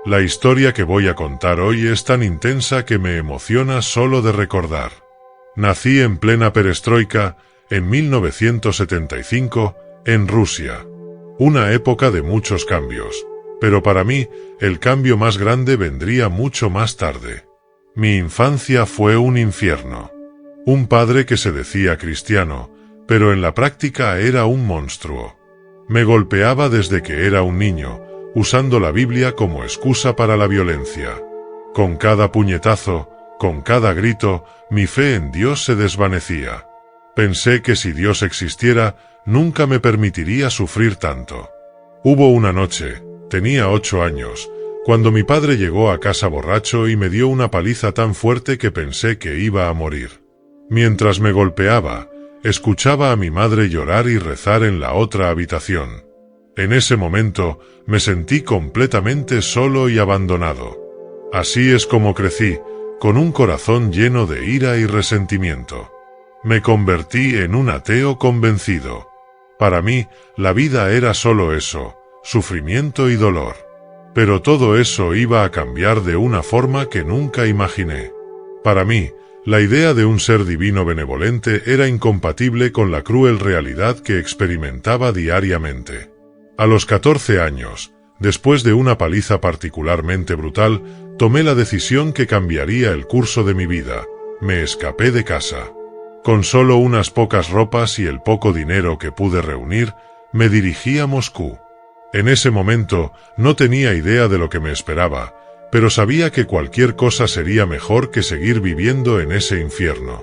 La historia que voy a contar hoy es tan intensa que me emociona solo de recordar. Nací en plena perestroika, en 1975, en Rusia. Una época de muchos cambios. Pero para mí, el cambio más grande vendría mucho más tarde. Mi infancia fue un infierno. Un padre que se decía cristiano, pero en la práctica era un monstruo. Me golpeaba desde que era un niño, usando la Biblia como excusa para la violencia. Con cada puñetazo, con cada grito, mi fe en Dios se desvanecía. Pensé que si Dios existiera, nunca me permitiría sufrir tanto. Hubo una noche, tenía 8 años, cuando mi padre llegó a casa borracho y me dio una paliza tan fuerte que pensé que iba a morir. Mientras me golpeaba, escuchaba a mi madre llorar y rezar en la otra habitación. En ese momento, me sentí completamente solo y abandonado. Así es como crecí, con un corazón lleno de ira y resentimiento. Me convertí en un ateo convencido. Para mí, la vida era solo eso, sufrimiento y dolor. Pero todo eso iba a cambiar de una forma que nunca imaginé. Para mí, la idea de un ser divino benevolente era incompatible con la cruel realidad que experimentaba diariamente. A los 14 años, después de una paliza particularmente brutal, tomé la decisión que cambiaría el curso de mi vida. Me escapé de casa. Con solo unas pocas ropas y el poco dinero que pude reunir, me dirigí a Moscú. En ese momento, no tenía idea de lo que me esperaba, pero sabía que cualquier cosa sería mejor que seguir viviendo en ese infierno.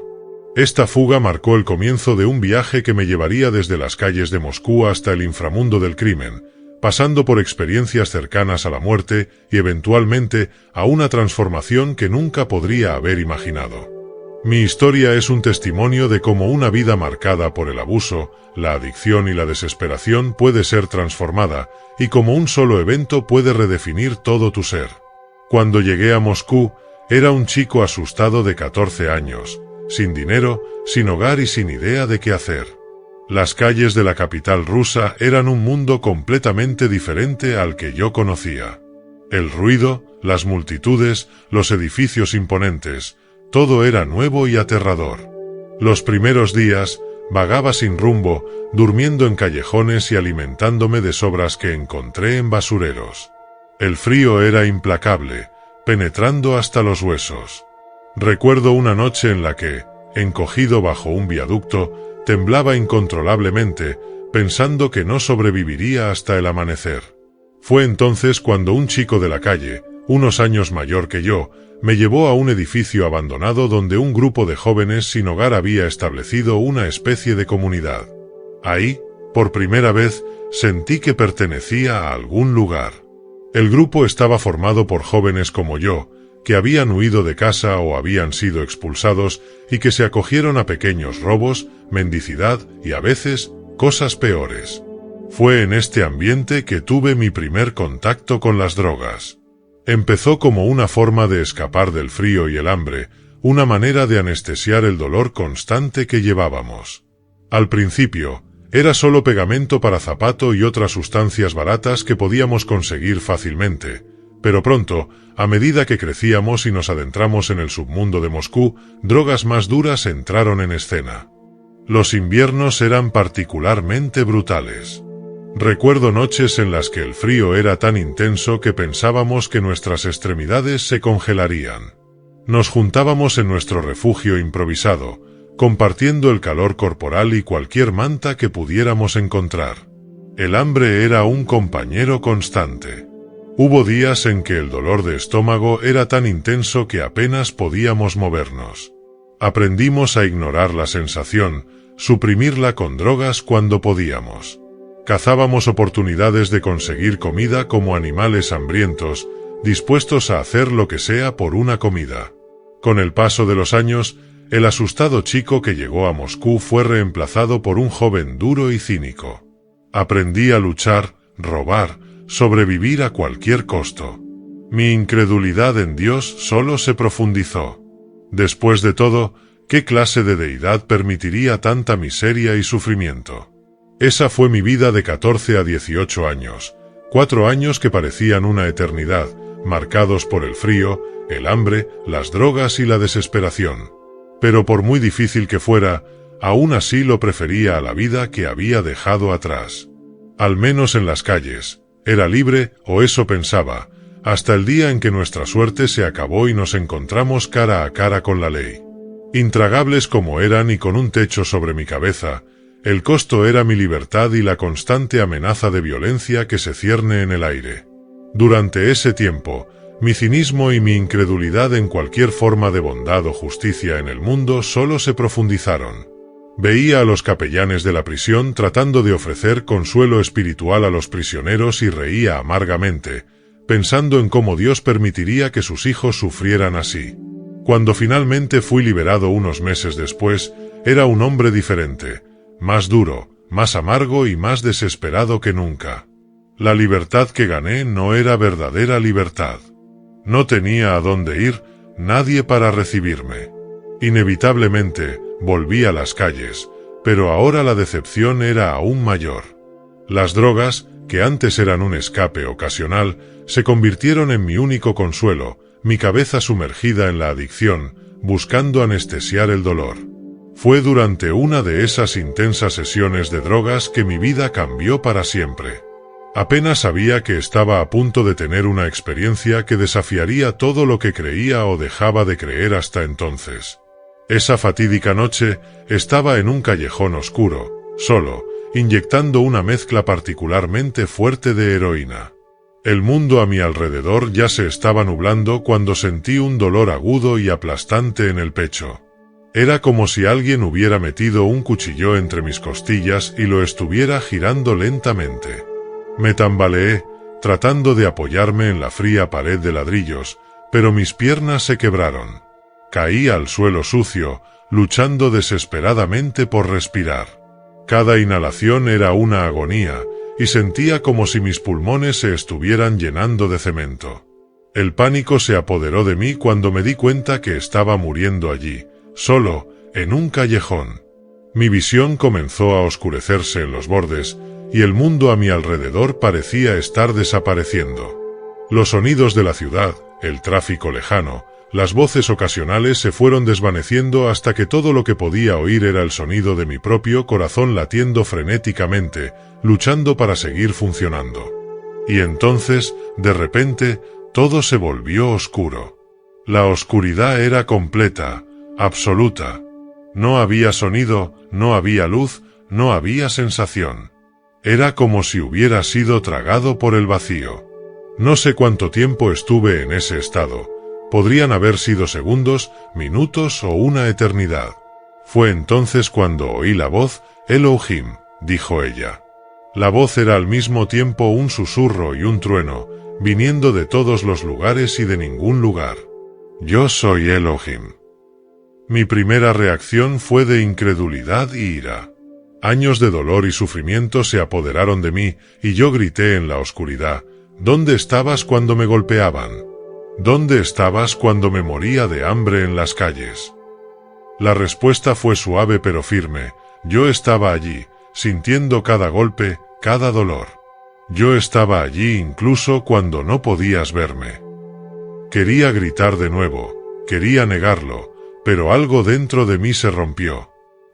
Esta fuga marcó el comienzo de un viaje que me llevaría desde las calles de Moscú hasta el inframundo del crimen, pasando por experiencias cercanas a la muerte y eventualmente a una transformación que nunca podría haber imaginado. Mi historia es un testimonio de cómo una vida marcada por el abuso, la adicción y la desesperación puede ser transformada, y cómo un solo evento puede redefinir todo tu ser. Cuando llegué a Moscú, era un chico asustado de 14 años, sin dinero, sin hogar y sin idea de qué hacer. Las calles de la capital rusa eran un mundo completamente diferente al que yo conocía. El ruido, las multitudes, los edificios imponentes, todo era nuevo y aterrador. Los primeros días, vagaba sin rumbo, durmiendo en callejones y alimentándome de sobras que encontré en basureros. El frío era implacable, penetrando hasta los huesos. Recuerdo una noche en la que, encogido bajo un viaducto, temblaba incontrolablemente, pensando que no sobreviviría hasta el amanecer. Fue entonces cuando un chico de la calle, unos años mayor que yo, me llevó a un edificio abandonado donde un grupo de jóvenes sin hogar había establecido una especie de comunidad. Ahí, por primera vez, sentí que pertenecía a algún lugar. El grupo estaba formado por jóvenes como yo, que habían huido de casa o habían sido expulsados y que se acogieron a pequeños robos, mendicidad y a veces, cosas peores. Fue en este ambiente que tuve mi primer contacto con las drogas. Empezó como una forma de escapar del frío y el hambre, una manera de anestesiar el dolor constante que llevábamos. Al principio, era solo pegamento para zapato y otras sustancias baratas que podíamos conseguir fácilmente, pero pronto, a medida que crecíamos y nos adentramos en el submundo de Moscú, drogas más duras entraron en escena. Los inviernos eran particularmente brutales. Recuerdo noches en las que el frío era tan intenso que pensábamos que nuestras extremidades se congelarían. Nos juntábamos en nuestro refugio improvisado, compartiendo el calor corporal y cualquier manta que pudiéramos encontrar. El hambre era un compañero constante. Hubo días en que el dolor de estómago era tan intenso que apenas podíamos movernos. Aprendimos a ignorar la sensación, suprimirla con drogas cuando podíamos. Cazábamos oportunidades de conseguir comida como animales hambrientos, dispuestos a hacer lo que sea por una comida. Con el paso de los años, el asustado chico que llegó a Moscú fue reemplazado por un joven duro y cínico. Aprendí a luchar, robar, sobrevivir a cualquier costo. Mi incredulidad en Dios solo se profundizó. Después de todo, ¿qué clase de deidad permitiría tanta miseria y sufrimiento? Esa fue mi vida de 14 a 18 años, 4 años que parecían una eternidad, marcados por el frío, el hambre, las drogas y la desesperación. Pero por muy difícil que fuera, aún así lo prefería a la vida que había dejado atrás. Al menos en las calles, era libre, o eso pensaba, hasta el día en que nuestra suerte se acabó y nos encontramos cara a cara con la ley. Intragables como eran y con un techo sobre mi cabeza, el costo era mi libertad y la constante amenaza de violencia que se cierne en el aire. Durante ese tiempo, mi cinismo y mi incredulidad en cualquier forma de bondad o justicia en el mundo solo se profundizaron. Veía a los capellanes de la prisión tratando de ofrecer consuelo espiritual a los prisioneros y reía amargamente, pensando en cómo Dios permitiría que sus hijos sufrieran así. Cuando finalmente fui liberado unos meses después, era un hombre diferente, más duro, más amargo y más desesperado que nunca. La libertad que gané no era verdadera libertad. No tenía a dónde ir, nadie para recibirme. Inevitablemente, volví a las calles, pero ahora la decepción era aún mayor. Las drogas, que antes eran un escape ocasional, se convirtieron en mi único consuelo, mi cabeza sumergida en la adicción, buscando anestesiar el dolor. Fue durante una de esas intensas sesiones de drogas que mi vida cambió para siempre. Apenas sabía que estaba a punto de tener una experiencia que desafiaría todo lo que creía o dejaba de creer hasta entonces. Esa fatídica noche, estaba en un callejón oscuro, solo, inyectando una mezcla particularmente fuerte de heroína. El mundo a mi alrededor ya se estaba nublando cuando sentí un dolor agudo y aplastante en el pecho. Era como si alguien hubiera metido un cuchillo entre mis costillas y lo estuviera girando lentamente. Me tambaleé, tratando de apoyarme en la fría pared de ladrillos, pero mis piernas se quebraron. Caí al suelo sucio, luchando desesperadamente por respirar. Cada inhalación era una agonía, y sentía como si mis pulmones se estuvieran llenando de cemento. El pánico se apoderó de mí cuando me di cuenta que estaba muriendo allí, solo, en un callejón. Mi visión comenzó a oscurecerse en los bordes, y el mundo a mi alrededor parecía estar desapareciendo. Los sonidos de la ciudad, el tráfico lejano, las voces ocasionales se fueron desvaneciendo hasta que todo lo que podía oír era el sonido de mi propio corazón latiendo frenéticamente, luchando para seguir funcionando. Y entonces, de repente, todo se volvió oscuro. La oscuridad era completa, absoluta. No había sonido, no había luz, no había sensación. Era como si hubiera sido tragado por el vacío. No sé cuánto tiempo estuve en ese estado. Podrían haber sido segundos, minutos o una eternidad. Fue entonces cuando oí la voz, Elohim, dijo ella. La voz era al mismo tiempo un susurro y un trueno, viniendo de todos los lugares y de ningún lugar. Yo soy Elohim. Mi primera reacción fue de incredulidad y ira. Años de dolor y sufrimiento se apoderaron de mí, y yo grité en la oscuridad, ¿dónde estabas cuando me golpeaban? ¿Dónde estabas cuando me moría de hambre en las calles? La respuesta fue suave pero firme, yo estaba allí, sintiendo cada golpe, cada dolor. Yo estaba allí incluso cuando no podías verme. Quería gritar de nuevo, quería negarlo, pero algo dentro de mí se rompió.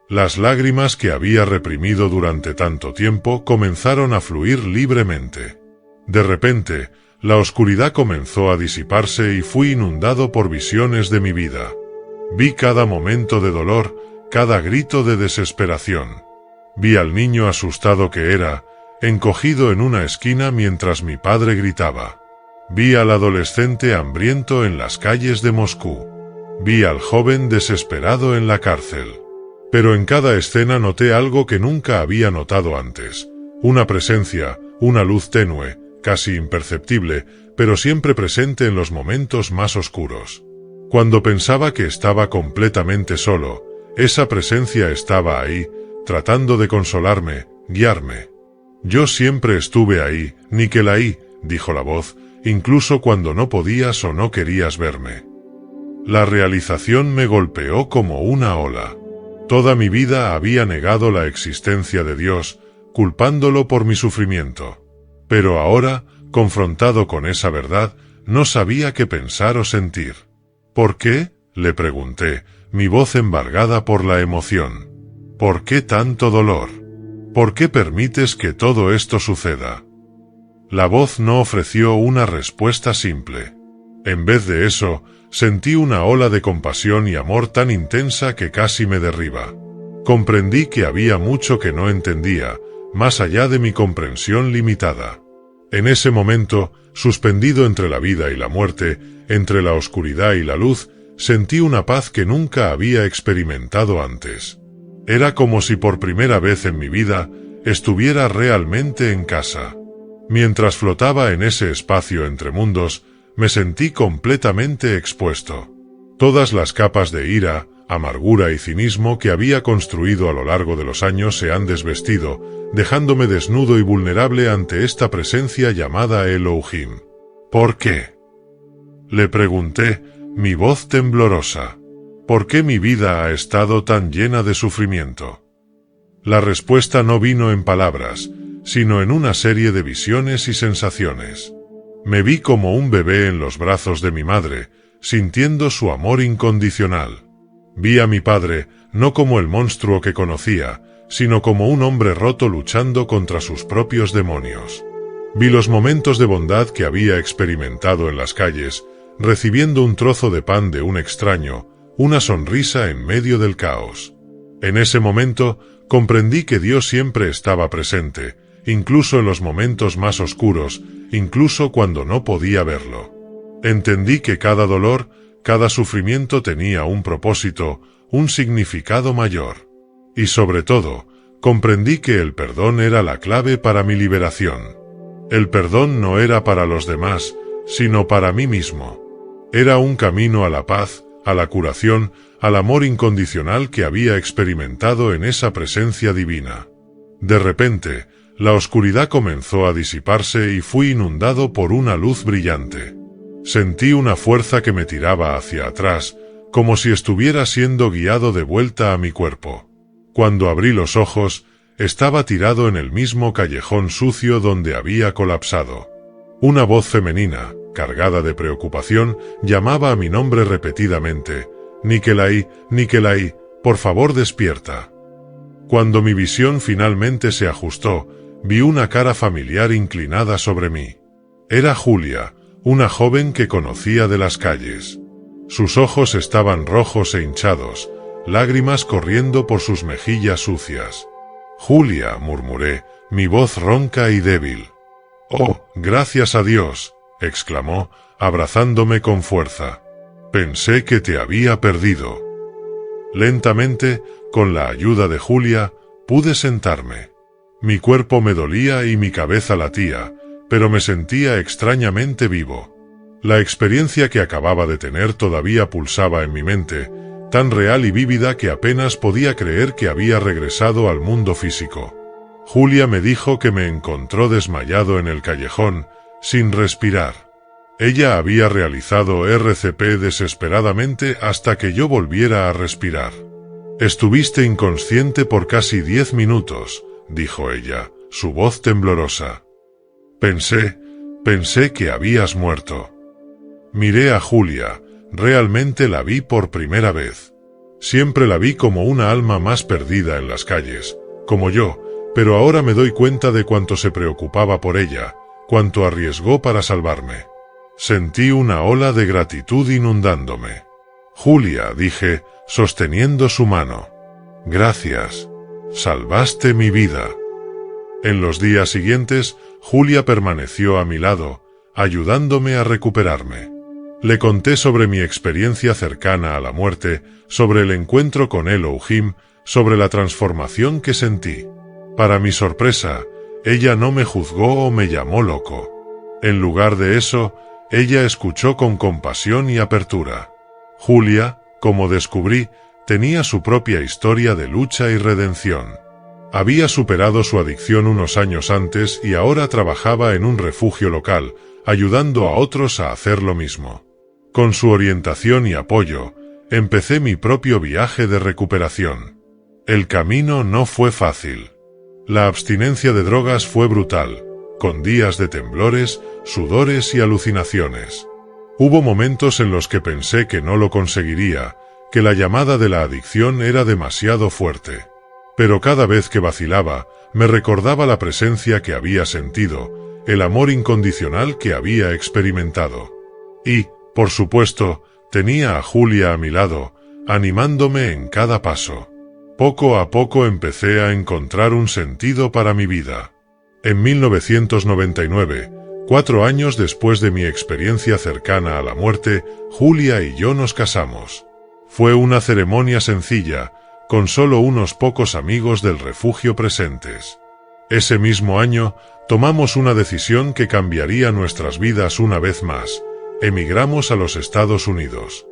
Las lágrimas que había reprimido durante tanto tiempo comenzaron a fluir libremente. De repente, la oscuridad comenzó a disiparse y fui inundado por visiones de mi vida. Vi cada momento de dolor, cada grito de desesperación. Vi al niño asustado que era, encogido en una esquina mientras mi padre gritaba. Vi al adolescente hambriento en las calles de Moscú. Vi al joven desesperado en la cárcel. Pero en cada escena noté algo que nunca había notado antes. Una presencia, una luz tenue, casi imperceptible, pero siempre presente en los momentos más oscuros. Cuando pensaba que estaba completamente solo, esa presencia estaba ahí, tratando de consolarme, guiarme. Yo siempre estuve ahí, Nikolaí, dijo la voz, incluso cuando no podías o no querías verme. La realización me golpeó como una ola. Toda mi vida había negado la existencia de Dios, culpándolo por mi sufrimiento. Pero ahora, confrontado con esa verdad, No sabía qué pensar o sentir. ¿Por qué?, le pregunté, mi voz embargada por la emoción. ¿Por qué tanto dolor? ¿Por qué permites que todo esto suceda? La voz no ofreció una respuesta simple. En vez de eso, sentí una ola de compasión y amor tan intensa que casi me derriba. Comprendí que había mucho que no entendía, más allá de mi comprensión limitada. En ese momento, suspendido entre la vida y la muerte, entre la oscuridad y la luz, sentí una paz que nunca había experimentado antes. Era como si por primera vez en mi vida estuviera realmente en casa. Mientras flotaba en ese espacio entre mundos, me sentí completamente expuesto. Todas las capas de ira, amargura y cinismo que había construido a lo largo de los años se han desvestido, dejándome desnudo y vulnerable ante esta presencia llamada Elohim. ¿Por qué?, le pregunté, mi voz temblorosa. ¿Por qué mi vida ha estado tan llena de sufrimiento? La respuesta no vino en palabras, sino en una serie de visiones y sensaciones. Me vi como un bebé en los brazos de mi madre, sintiendo su amor incondicional. Vi a mi padre, no como el monstruo que conocía, sino como un hombre roto luchando contra sus propios demonios. Vi los momentos de bondad que había experimentado en las calles, recibiendo un trozo de pan de un extraño, una sonrisa en medio del caos. En ese momento, comprendí que Dios siempre estaba presente, incluso en los momentos más oscuros, incluso cuando no podía verlo. Entendí que cada dolor, cada sufrimiento tenía un propósito, un significado mayor. Y sobre todo, comprendí que el perdón era la clave para mi liberación. El perdón no era para los demás, sino para mí mismo. Era un camino a la paz, a la curación, al amor incondicional que había experimentado en esa presencia divina. De repente, la oscuridad comenzó a disiparse y fui inundado por una luz brillante. Sentí una fuerza que me tiraba hacia atrás, como si estuviera siendo guiado de vuelta a mi cuerpo. Cuando abrí los ojos, estaba tirado en el mismo callejón sucio donde había colapsado. Una voz femenina, cargada de preocupación, llamaba a mi nombre repetidamente. «Nikolai, Nikolai, por favor despierta». Cuando mi visión finalmente se ajustó, vi una cara familiar inclinada sobre mí. Era Julia, una joven que conocía de las calles. Sus ojos estaban rojos e hinchados, lágrimas corriendo por sus mejillas sucias. «Julia», murmuré, mi voz ronca y débil. «Oh, gracias a Dios», exclamó, abrazándome con fuerza. «Pensé que te había perdido». Lentamente, con la ayuda de Julia, pude sentarme. Mi cuerpo me dolía y mi cabeza latía, pero me sentía extrañamente vivo. La experiencia que acababa de tener todavía pulsaba en mi mente, tan real y vívida que apenas podía creer que había regresado al mundo físico. Julia me dijo que me encontró desmayado en el callejón, sin respirar. Ella había realizado RCP desesperadamente hasta que yo volviera a respirar. «Estuviste inconsciente por casi 10 minutos», dijo ella, su voz temblorosa. Pensé que habías muerto». Miré a Julia, realmente la vi por primera vez. Siempre la vi como una alma más perdida en las calles, como yo, pero ahora me doy cuenta de cuánto se preocupaba por ella, cuánto arriesgó para salvarme. Sentí una ola de gratitud inundándome. «Julia», dije, sosteniendo su mano. «Gracias. Salvaste mi vida». En los días siguientes, Julia permaneció a mi lado, ayudándome a recuperarme. Le conté sobre mi experiencia cercana a la muerte, sobre el encuentro con Elohim, sobre la transformación que sentí. Para mi sorpresa, ella no me juzgó o me llamó loco. En lugar de eso, ella escuchó con compasión y apertura. Julia, como descubrí, tenía su propia historia de lucha y redención. Había superado su adicción unos años antes y ahora trabajaba en un refugio local, ayudando a otros a hacer lo mismo. Con su orientación y apoyo, empecé mi propio viaje de recuperación. El camino no fue fácil. La abstinencia de drogas fue brutal, con días de temblores, sudores y alucinaciones. Hubo momentos en los que pensé que no lo conseguiría, que la llamada de la adicción era demasiado fuerte. Pero cada vez que vacilaba, me recordaba la presencia que había sentido, el amor incondicional que había experimentado. Y, por supuesto, tenía a Julia a mi lado, animándome en cada paso. Poco a poco empecé a encontrar un sentido para mi vida. En 1999, 4 años después de mi experiencia cercana a la muerte, Julia y yo nos casamos. Fue una ceremonia sencilla, con solo unos pocos amigos del refugio presentes. Ese mismo año, tomamos una decisión que cambiaría nuestras vidas una vez más. Emigramos a los Estados Unidos.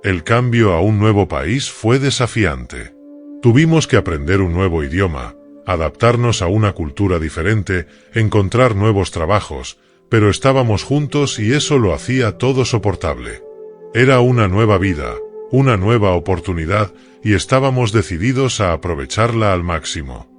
El cambio a un nuevo país fue desafiante. Tuvimos que aprender un nuevo idioma, adaptarnos a una cultura diferente, encontrar nuevos trabajos, pero estábamos juntos y eso lo hacía todo soportable. Era una nueva vida, una nueva oportunidad, y estábamos decididos a aprovecharla al máximo.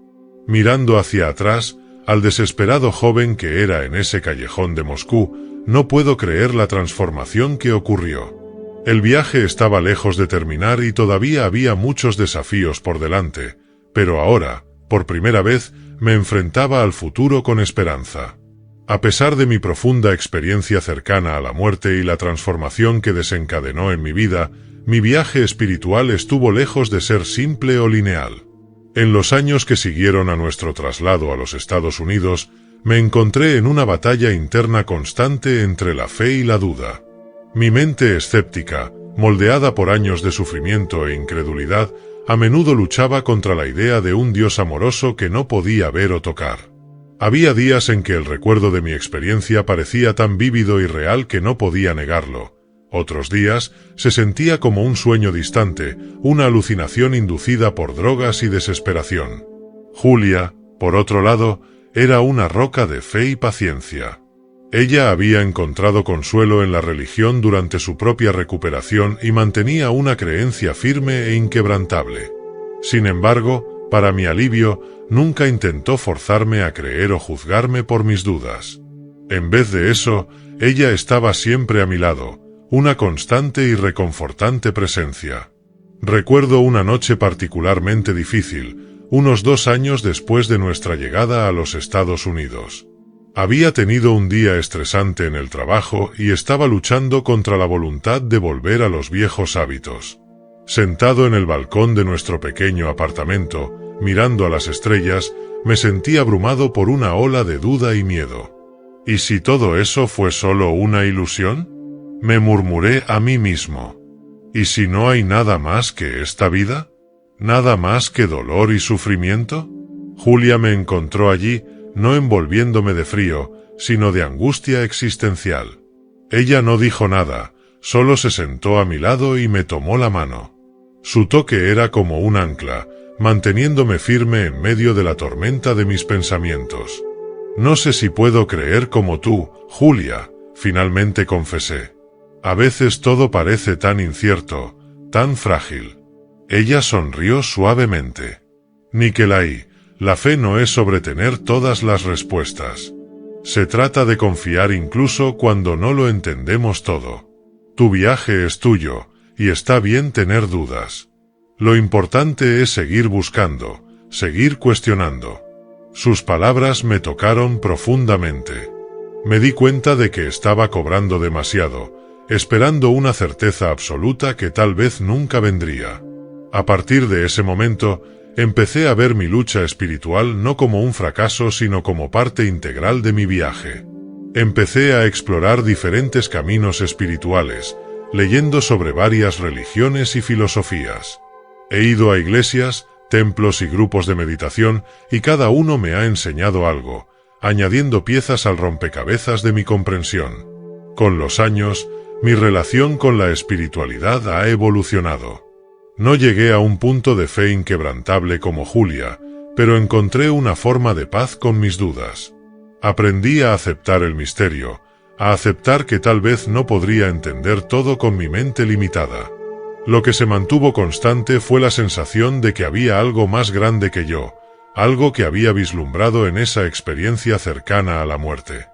Mirando hacia atrás, al desesperado joven que era en ese callejón de Moscú, no puedo creer la transformación que ocurrió. El viaje estaba lejos de terminar y todavía había muchos desafíos por delante, pero ahora, por primera vez, me enfrentaba al futuro con esperanza. A pesar de mi profunda experiencia cercana a la muerte y la transformación que desencadenó en mi vida, mi viaje espiritual estuvo lejos de ser simple o lineal. En los años que siguieron a nuestro traslado a los Estados Unidos, me encontré en una batalla interna constante entre la fe y la duda. Mi mente escéptica, moldeada por años de sufrimiento e incredulidad, a menudo luchaba contra la idea de un Dios amoroso que no podía ver o tocar. Había días en que el recuerdo de mi experiencia parecía tan vívido y real que no podía negarlo. Otros días se sentía como un sueño distante, una alucinación inducida por drogas y desesperación. Julia, por otro lado, era una roca de fe y paciencia. Ella había encontrado consuelo en la religión durante su propia recuperación y mantenía una creencia firme e inquebrantable. Sin embargo, para mi alivio, nunca intentó forzarme a creer o juzgarme por mis dudas. En vez de eso, ella estaba siempre a mi lado, una constante y reconfortante presencia. Recuerdo una noche particularmente difícil, unos 2 años después de nuestra llegada a los Estados Unidos. Había tenido un día estresante en el trabajo y estaba luchando contra la voluntad de volver a los viejos hábitos. Sentado en el balcón de nuestro pequeño apartamento, mirando a las estrellas, me sentí abrumado por una ola de duda y miedo. ¿Y si todo eso fue solo una ilusión? Me murmuré a mí mismo. ¿Y si no hay nada más que esta vida? ¿Nada más que dolor y sufrimiento? Julia me encontró allí, no envolviéndome de frío, sino de angustia existencial. Ella no dijo nada, solo se sentó a mi lado y me tomó la mano. Su toque era como un ancla, manteniéndome firme en medio de la tormenta de mis pensamientos. No sé si puedo creer como tú, Julia, finalmente confesé. A veces todo parece tan incierto, tan frágil. Ella sonrió suavemente. Nicolai, la fe no es sobre tener todas las respuestas. Se trata de confiar incluso cuando no lo entendemos todo. Tu viaje es tuyo, y está bien tener dudas. Lo importante es seguir buscando, seguir cuestionando. Sus palabras me tocaron profundamente. Me di cuenta de que estaba cobrando demasiado, esperando una certeza absoluta que tal vez nunca vendría. A partir de ese momento, empecé a ver mi lucha espiritual no como un fracaso sino como parte integral de mi viaje. Empecé a explorar diferentes caminos espirituales, leyendo sobre varias religiones y filosofías. He ido a iglesias, templos y grupos de meditación, y cada uno me ha enseñado algo, añadiendo piezas al rompecabezas de mi comprensión. Con los años, mi relación con la espiritualidad ha evolucionado. No llegué a un punto de fe inquebrantable como Julia, pero encontré una forma de paz con mis dudas. Aprendí a aceptar el misterio, a aceptar que tal vez no podría entender todo con mi mente limitada. Lo que se mantuvo constante fue la sensación de que había algo más grande que yo, algo que había vislumbrado en esa experiencia cercana a la muerte.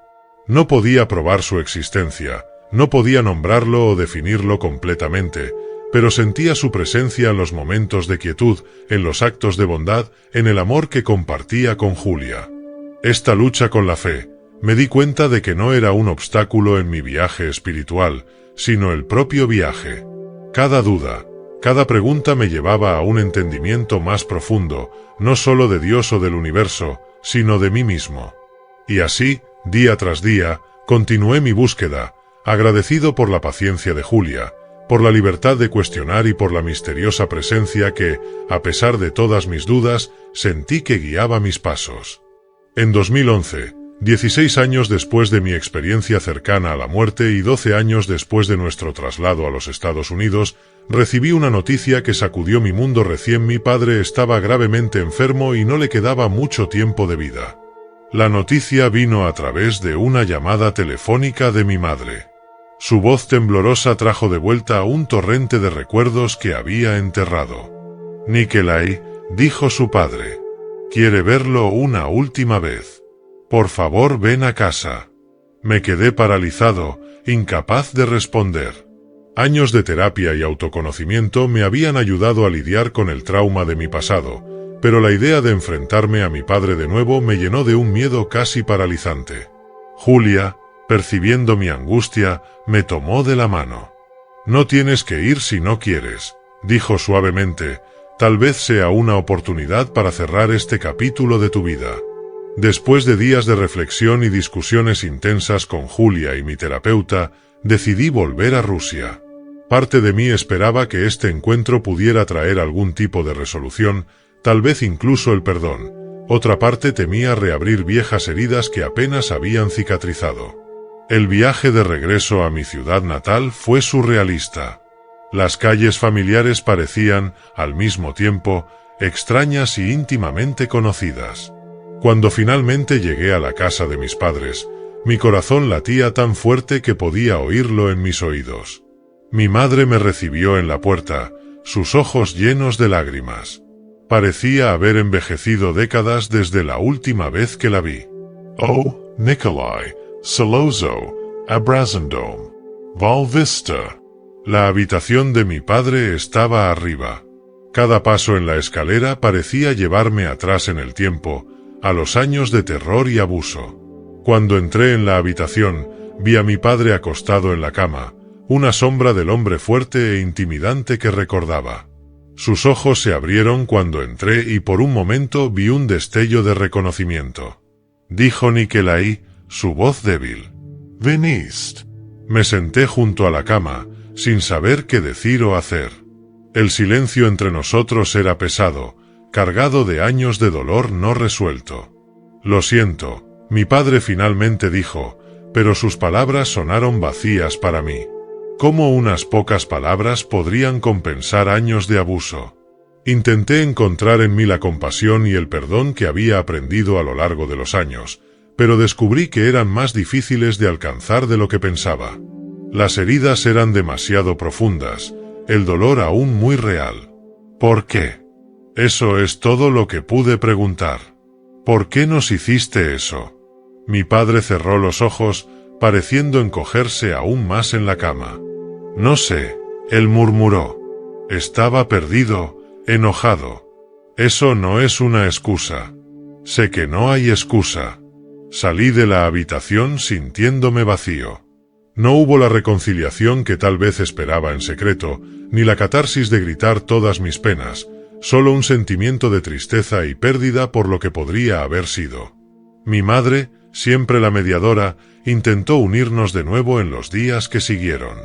No podía probar su existencia, No podía nombrarlo o definirlo completamente, pero sentía su presencia en los momentos de quietud, en los actos de bondad, en el amor que compartía con Julia. Esta lucha con la fe, me di cuenta de que no era un obstáculo en mi viaje espiritual, sino el propio viaje. Cada duda, cada pregunta me llevaba a un entendimiento más profundo, no solo de Dios o del universo, sino de mí mismo. Y así, día tras día, continué mi búsqueda, agradecido por la paciencia de Julia, por la libertad de cuestionar y por la misteriosa presencia que, a pesar de todas mis dudas, sentí que guiaba mis pasos. En 2011, 16 años después de mi experiencia cercana a la muerte y 12 años después de nuestro traslado a los Estados Unidos, recibí una noticia que sacudió mi mundo. Recién mi padre estaba gravemente enfermo y no le quedaba mucho tiempo de vida. La noticia vino a través de una llamada telefónica de mi madre. Su voz temblorosa trajo de vuelta un torrente de recuerdos que había enterrado. «Nikolai», dijo su padre, «quiere verlo una última vez. Por favor, ven a casa». Me quedé paralizado, incapaz de responder. Años de terapia y autoconocimiento me habían ayudado a lidiar con el trauma de mi pasado, pero la idea de enfrentarme a mi padre de nuevo me llenó de un miedo casi paralizante. Julia, percibiendo mi angustia, me tomó de la mano. «No tienes que ir si no quieres», dijo suavemente, «tal vez sea una oportunidad para cerrar este capítulo de tu vida». Después de días de reflexión y discusiones intensas con Julia y mi terapeuta, decidí volver a Rusia. Parte de mí esperaba que este encuentro pudiera traer algún tipo de resolución, tal vez incluso el perdón. Otra parte temía reabrir viejas heridas que apenas habían cicatrizado. El viaje de regreso a mi ciudad natal fue surrealista. Las calles familiares parecían, al mismo tiempo, extrañas y íntimamente conocidas. Cuando finalmente llegué a la casa de mis padres, mi corazón latía tan fuerte que podía oírlo en mis oídos. Mi madre me recibió en la puerta, sus ojos llenos de lágrimas. Parecía haber envejecido décadas desde la última vez que la vi. «Oh, Nikolai, Solozo, Abrazendom, Val Vista». La habitación de mi padre estaba arriba. Cada paso en la escalera parecía llevarme atrás en el tiempo, a los años de terror y abuso. Cuando entré en la habitación, vi a mi padre acostado en la cama, una sombra del hombre fuerte e intimidante que recordaba. Sus ojos se abrieron cuando entré y por un momento vi un destello de reconocimiento. Dijo Nikolai, su voz débil. «Veniste». Me senté junto a la cama, sin saber qué decir o hacer. El silencio entre nosotros era pesado, cargado de años de dolor no resuelto. «Lo siento», mi padre finalmente dijo, pero sus palabras sonaron vacías para mí. ¿Cómo unas pocas palabras podrían compensar años de abuso? Intenté encontrar en mí la compasión y el perdón que había aprendido a lo largo de los años, pero descubrí que eran más difíciles de alcanzar de lo que pensaba. Las heridas eran demasiado profundas, el dolor aún muy real. ¿Por qué? Eso es todo lo que pude preguntar. ¿Por qué nos hiciste eso? Mi padre cerró los ojos, pareciendo encogerse aún más en la cama. «No sé», él murmuró. «Estaba perdido, enojado». «Eso no es una excusa». «Sé que no hay excusa». Salí de la habitación sintiéndome vacío. No hubo la reconciliación que tal vez esperaba en secreto, ni la catarsis de gritar todas mis penas, solo un sentimiento de tristeza y pérdida por lo que podría haber sido. Mi madre, siempre la mediadora, intentó unirnos de nuevo en los días que siguieron.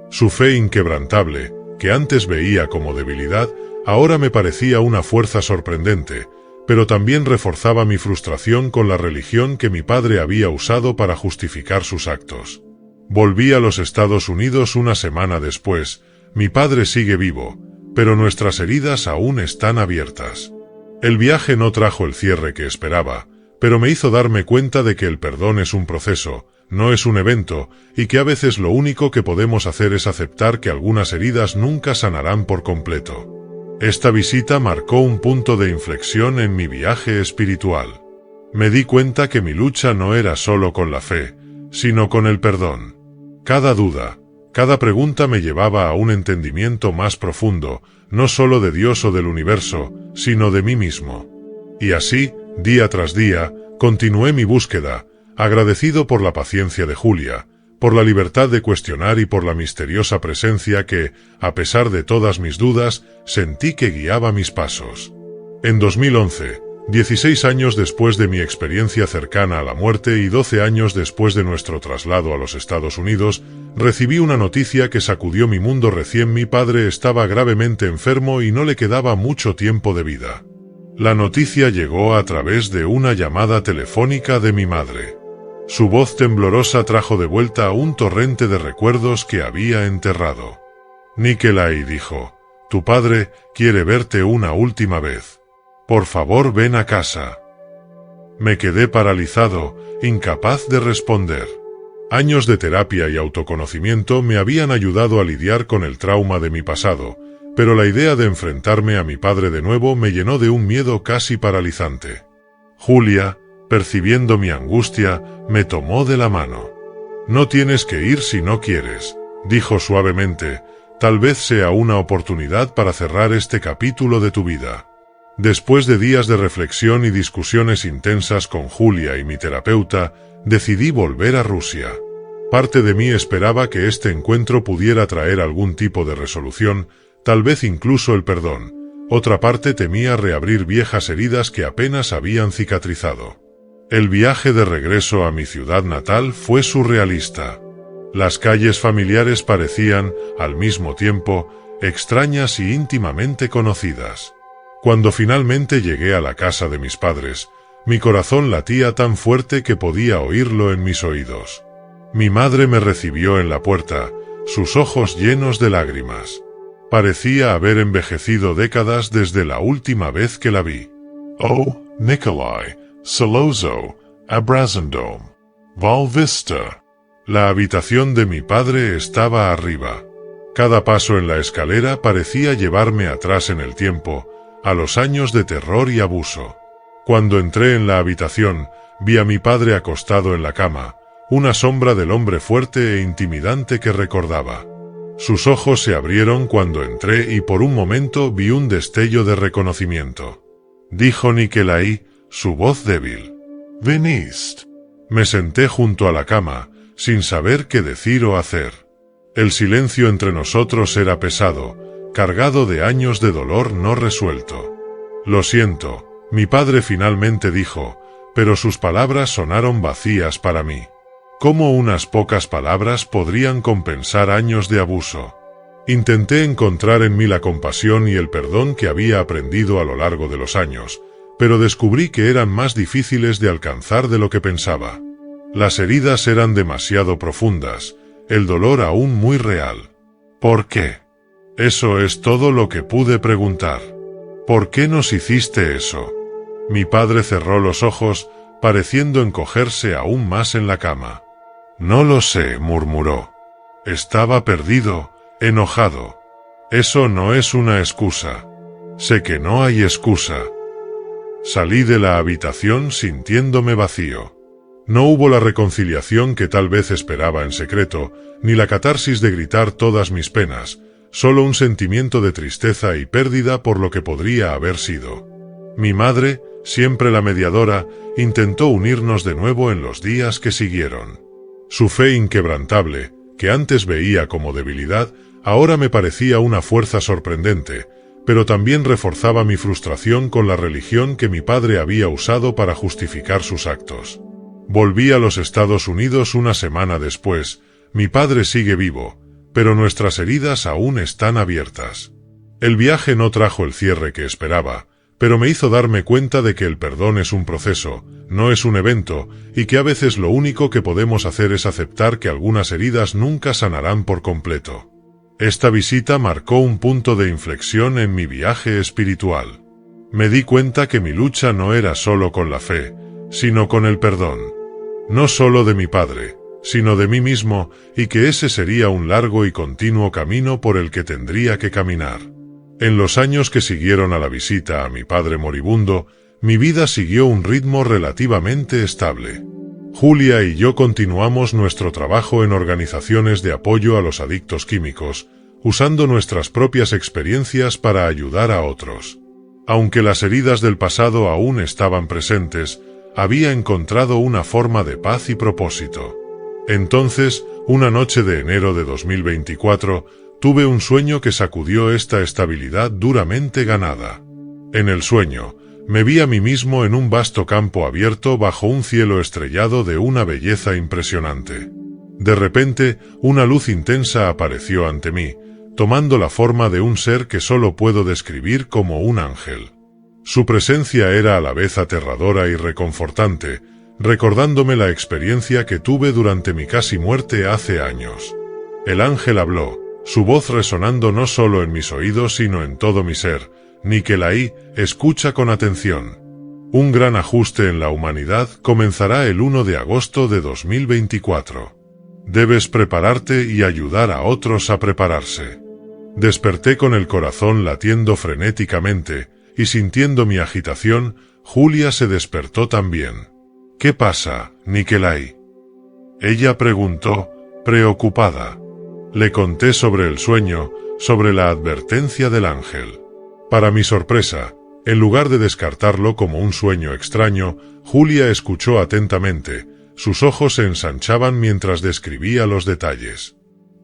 Su fe inquebrantable, que antes veía como debilidad, ahora me parecía una fuerza sorprendente, pero también reforzaba mi frustración con la religión que mi padre había usado para justificar sus actos. Volví a los Estados Unidos una semana después. Mi padre sigue vivo, pero nuestras heridas aún están abiertas. El viaje no trajo el cierre que esperaba, pero me hizo darme cuenta de que el perdón es un proceso, no es un evento, y que a veces lo único que podemos hacer es aceptar que algunas heridas nunca sanarán por completo. Esta visita marcó un punto de inflexión en mi viaje espiritual. Me di cuenta que mi lucha no era solo con la fe, sino con el perdón. Cada duda, cada pregunta me llevaba a un entendimiento más profundo, no solo de Dios o del universo, sino de mí mismo. Y así, día tras día, continué mi búsqueda, agradecido por la paciencia de Julia, por la libertad de cuestionar y por la misteriosa presencia que, a pesar de todas mis dudas, sentí que guiaba mis pasos. En 2011, 16 años después de mi experiencia cercana a la muerte y 12 años después de nuestro traslado a los Estados Unidos, recibí una noticia que sacudió mi mundo. Recién mi padre estaba gravemente enfermo y no le quedaba mucho tiempo de vida. La noticia llegó a través de una llamada telefónica de mi madre. Su voz temblorosa trajo de vuelta un torrente de recuerdos que había enterrado. Nikolai dijo, «Tu padre quiere verte una última vez. Por favor, ven a casa». Me quedé paralizado, incapaz de responder. Años de terapia y autoconocimiento me habían ayudado a lidiar con el trauma de mi pasado, pero la idea de enfrentarme a mi padre de nuevo me llenó de un miedo casi paralizante. Julia, percibiendo mi angustia, me tomó de la mano. «No tienes que ir si no quieres», dijo suavemente, «tal vez sea una oportunidad para cerrar este capítulo de tu vida». Después de días de reflexión y discusiones intensas con Julia y mi terapeuta, decidí volver a Rusia. Parte de mí esperaba que este encuentro pudiera traer algún tipo de resolución, tal vez incluso el perdón. Otra parte temía reabrir viejas heridas que apenas habían cicatrizado. El viaje de regreso a mi ciudad natal fue surrealista. Las calles familiares parecían, al mismo tiempo, extrañas y íntimamente conocidas. Cuando finalmente llegué a la casa de mis padres, mi corazón latía tan fuerte que podía oírlo en mis oídos. Mi madre me recibió en la puerta, sus ojos llenos de lágrimas. Parecía haber envejecido décadas desde la última vez que la vi. «Oh, Nikolai, Solozo, Abrazendom, Val Vista». La habitación de mi padre estaba arriba. Cada paso en la escalera parecía llevarme atrás en el tiempo, a los años de terror y abuso. Cuando entré en la habitación, vi a mi padre acostado en la cama, una sombra del hombre fuerte e intimidante que recordaba. Sus ojos se abrieron cuando entré y por un momento vi un destello de reconocimiento. Dijo Nikolai, su voz débil. «Veniste». Me senté junto a la cama, sin saber qué decir o hacer. El silencio entre nosotros era pesado, cargado de años de dolor no resuelto. «Lo siento», mi padre finalmente dijo, pero sus palabras sonaron vacías para mí. ¿Cómo unas pocas palabras podrían compensar años de abuso? Intenté encontrar en mí la compasión y el perdón que había aprendido a lo largo de los años, pero descubrí que eran más difíciles de alcanzar de lo que pensaba. Las heridas eran demasiado profundas, el dolor aún muy real. ¿Por qué? Eso es todo lo que pude preguntar. ¿Por qué nos hiciste eso? Mi padre cerró los ojos, pareciendo encogerse aún más en la cama. «No lo sé», murmuró. Estaba perdido, enojado. Eso no es una excusa. Sé que no hay excusa. Salí de la habitación sintiéndome vacío. No hubo la reconciliación que tal vez esperaba en secreto, ni la catarsis de gritar todas mis penas, solo un sentimiento de tristeza y pérdida por lo que podría haber sido. Mi madre, siempre la mediadora, intentó unirnos de nuevo en los días que siguieron. Su fe inquebrantable, que antes veía como debilidad, ahora me parecía una fuerza sorprendente, pero también reforzaba mi frustración con la religión que mi padre había usado para justificar sus actos. Volví a los Estados Unidos una semana después. Mi padre sigue vivo, pero nuestras heridas aún están abiertas. El viaje no trajo el cierre que esperaba, pero me hizo darme cuenta de que el perdón es un proceso, no es un evento, y que a veces lo único que podemos hacer es aceptar que algunas heridas nunca sanarán por completo. Esta visita marcó un punto de inflexión en mi viaje espiritual. Me di cuenta que mi lucha no era solo con la fe, sino con el perdón. No solo de mi padre, sino de mí mismo, y que ese sería un largo y continuo camino por el que tendría que caminar. En los años que siguieron a la visita a mi padre moribundo, mi vida siguió un ritmo relativamente estable. Julia y yo continuamos nuestro trabajo en organizaciones de apoyo a los adictos químicos, usando nuestras propias experiencias para ayudar a otros. Aunque las heridas del pasado aún estaban presentes, había encontrado una forma de paz y propósito. Entonces, una noche de enero de 2024, tuve un sueño que sacudió esta estabilidad duramente ganada. En el sueño, me vi a mí mismo en un vasto campo abierto bajo un cielo estrellado de una belleza impresionante. De repente, una luz intensa apareció ante mí, tomando la forma de un ser que solo puedo describir como un ángel. Su presencia era a la vez aterradora y reconfortante, recordándome la experiencia que tuve durante mi casi muerte hace años. El ángel habló, su voz resonando no solo en mis oídos sino en todo mi ser. Nikelai, escucha con atención. Un gran ajuste en la humanidad comenzará el 1 de agosto de 2024. Debes prepararte y ayudar a otros a prepararse. Desperté con el corazón latiendo frenéticamente, y sintiendo mi agitación, Julia se despertó también. ¿Qué pasa, Nikelai? Ella preguntó, preocupada. Le conté sobre el sueño, sobre la advertencia del ángel. Para mi sorpresa, en lugar de descartarlo como un sueño extraño, Julia escuchó atentamente, sus ojos se ensanchaban mientras describía los detalles.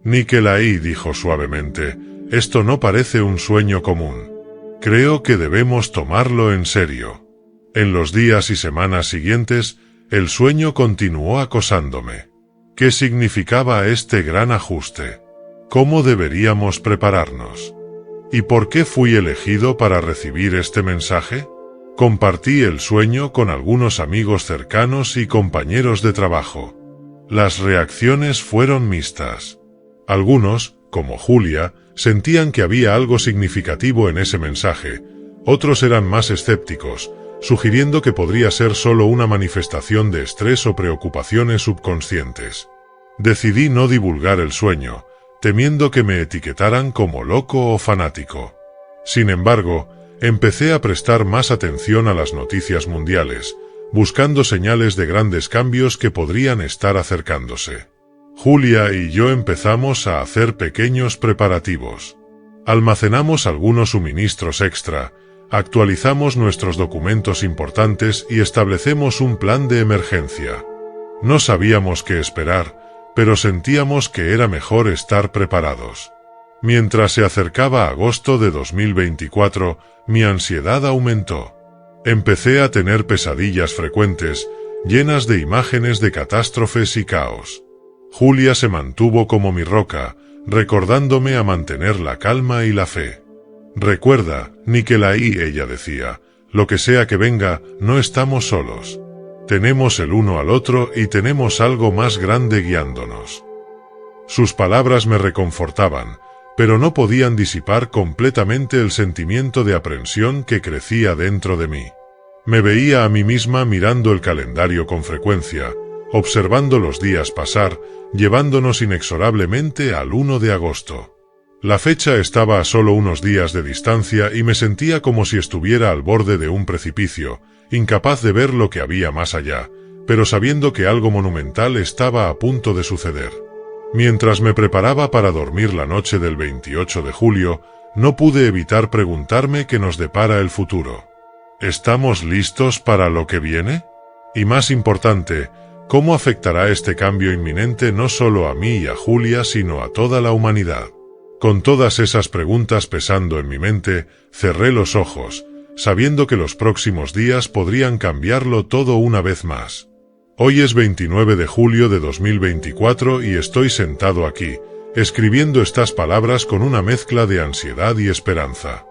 Nikelai, dijo suavemente, esto no parece un sueño común. Creo que debemos tomarlo en serio. En los días y semanas siguientes, el sueño continuó acosándome. ¿Qué significaba este gran ajuste? ¿Cómo deberíamos prepararnos? ¿Y por qué fui elegido para recibir este mensaje? Compartí el sueño con algunos amigos cercanos y compañeros de trabajo. Las reacciones fueron mixtas. Algunos, como Julia, sentían que había algo significativo en ese mensaje, otros eran más escépticos, sugiriendo que podría ser solo una manifestación de estrés o preocupaciones subconscientes. Decidí no divulgar el sueño, temiendo que me etiquetaran como loco o fanático. Sin embargo, empecé a prestar más atención a las noticias mundiales, buscando señales de grandes cambios que podrían estar acercándose. Julia y yo empezamos a hacer pequeños preparativos. Almacenamos algunos suministros extra, actualizamos nuestros documentos importantes y establecemos un plan de emergencia. No sabíamos qué esperar, pero sentíamos que era mejor estar preparados. Mientras se acercaba agosto de 2024, mi ansiedad aumentó. Empecé a tener pesadillas frecuentes, llenas de imágenes de catástrofes y caos. Julia se mantuvo como mi roca, recordándome a mantener la calma y la fe. Recuerda, Nikelai, ella decía, lo que sea que venga, no estamos solos. Tenemos el uno al otro y tenemos algo más grande guiándonos. Sus palabras me reconfortaban, pero no podían disipar completamente el sentimiento de aprensión que crecía dentro de mí. Me veía a mí misma mirando el calendario con frecuencia, observando los días pasar, llevándonos inexorablemente al 1 de agosto. La fecha estaba a solo unos días de distancia y me sentía como si estuviera al borde de un precipicio, incapaz de ver lo que había más allá, pero sabiendo que algo monumental estaba a punto de suceder. Mientras me preparaba para dormir la noche del 28 de julio, no pude evitar preguntarme qué nos depara el futuro. ¿Estamos listos para lo que viene? Y más importante, ¿cómo afectará este cambio inminente no solo a mí y a Julia, sino a toda la humanidad? Con todas esas preguntas pesando en mi mente, cerré los ojos, sabiendo que los próximos días podrían cambiarlo todo una vez más. Hoy es 29 de julio de 2024 y estoy sentado aquí, escribiendo estas palabras con una mezcla de ansiedad y esperanza.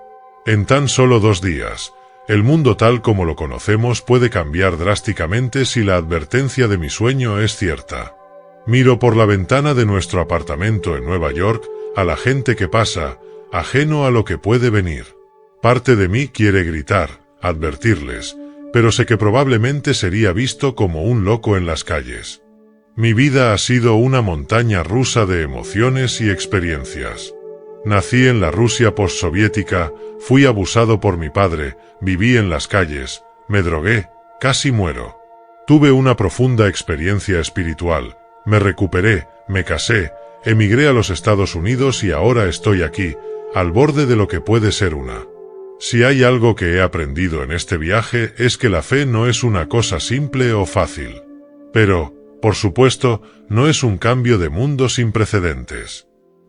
En tan solo 2 días, el mundo tal como lo conocemos puede cambiar drásticamente si la advertencia de mi sueño es cierta. Miro por la ventana de nuestro apartamento en Nueva York, a la gente que pasa, ajeno a lo que puede venir. Parte de mí quiere gritar, advertirles, pero sé que probablemente sería visto como un loco en las calles. Mi vida ha sido una montaña rusa de emociones y experiencias. Nací en la Rusia postsoviética, fui abusado por mi padre, viví en las calles, me drogué, casi muero. Tuve una profunda experiencia espiritual, me recuperé, me casé, emigré a los Estados Unidos y ahora estoy aquí, al borde de lo que puede ser una. Si hay algo que he aprendido en este viaje es que la fe no es una cosa simple o fácil. Pero, por supuesto, no es un cambio de mundo sin precedentes.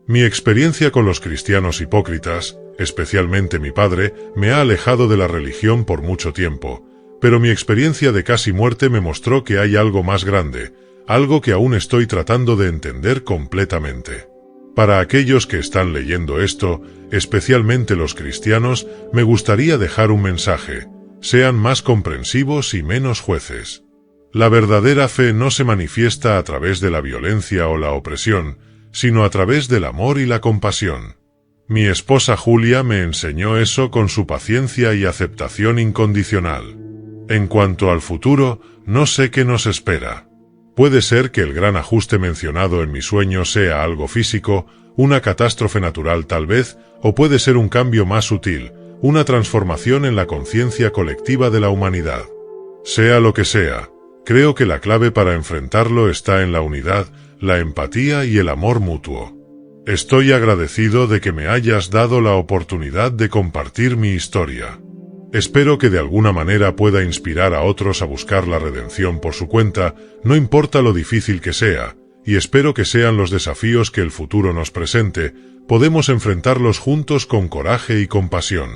Mi experiencia con los cristianos hipócritas, especialmente mi padre, me ha alejado de la religión por mucho tiempo, pero mi experiencia de casi muerte me mostró que hay algo más grande, algo que aún estoy tratando de entender completamente. Para aquellos que están leyendo esto, especialmente los cristianos, me gustaría dejar un mensaje: sean más comprensivos y menos jueces. La verdadera fe no se manifiesta a través de la violencia o la opresión, sino a través del amor y la compasión. Mi esposa Julia me enseñó eso con su paciencia y aceptación incondicional. En cuanto al futuro, no sé qué nos espera. Puede ser que el gran ajuste mencionado en mi sueño sea algo físico, una catástrofe natural tal vez, o puede ser un cambio más sutil, una transformación en la conciencia colectiva de la humanidad. Sea lo que sea, creo que la clave para enfrentarlo está en la unidad, la empatía y el amor mutuo. Estoy agradecido de que me hayas dado la oportunidad de compartir mi historia. Espero que de alguna manera pueda inspirar a otros a buscar la redención por su cuenta, no importa lo difícil que sea, y espero que sean los desafíos que el futuro nos presente, podemos enfrentarlos juntos con coraje y compasión.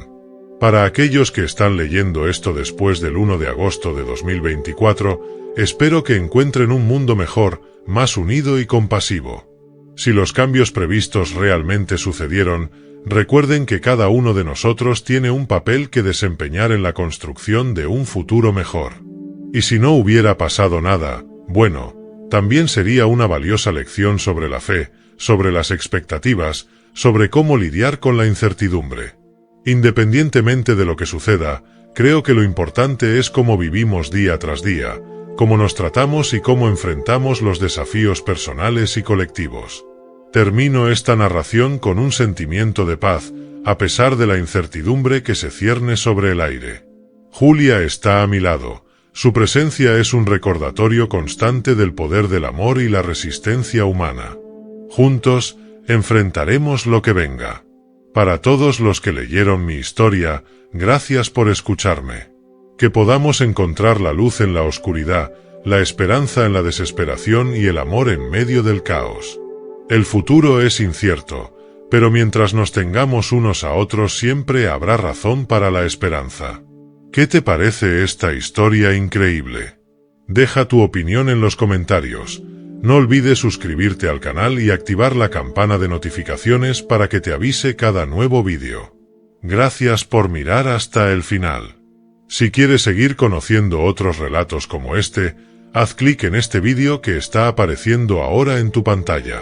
Para aquellos que están leyendo esto después del 1 de agosto de 2024, espero que encuentren un mundo mejor, más unido y compasivo. Si los cambios previstos realmente sucedieron, recuerden que cada uno de nosotros tiene un papel que desempeñar en la construcción de un futuro mejor. Y si no hubiera pasado nada, bueno, también sería una valiosa lección sobre la fe, sobre las expectativas, sobre cómo lidiar con la incertidumbre. Independientemente de lo que suceda, creo que lo importante es cómo vivimos día tras día, cómo nos tratamos y cómo enfrentamos los desafíos personales y colectivos. Termino esta narración con un sentimiento de paz, a pesar de la incertidumbre que se cierne sobre el aire. Julia está a mi lado. Su presencia es un recordatorio constante del poder del amor y la resistencia humana. Juntos, enfrentaremos lo que venga. Para todos los que leyeron mi historia, gracias por escucharme. Que podamos encontrar la luz en la oscuridad, la esperanza en la desesperación y el amor en medio del caos. El futuro es incierto, pero mientras nos tengamos unos a otros siempre habrá razón para la esperanza. ¿Qué te parece esta historia increíble? Deja tu opinión en los comentarios. No olvides suscribirte al canal y activar la campana de notificaciones para que te avise cada nuevo vídeo. Gracias por mirar hasta el final. Si quieres seguir conociendo otros relatos como este, haz clic en este vídeo que está apareciendo ahora en tu pantalla.